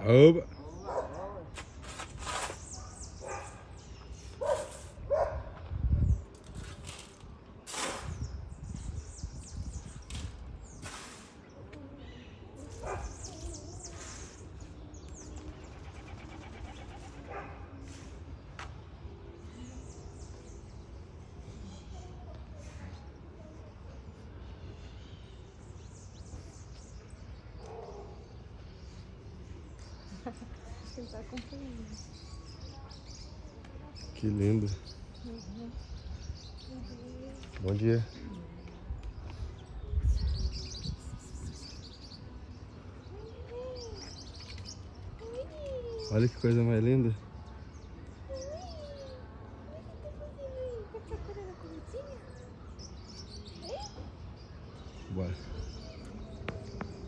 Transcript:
Oba! Ele tá acompanhando. Que lindo. Bom dia. Olha que coisa mais linda.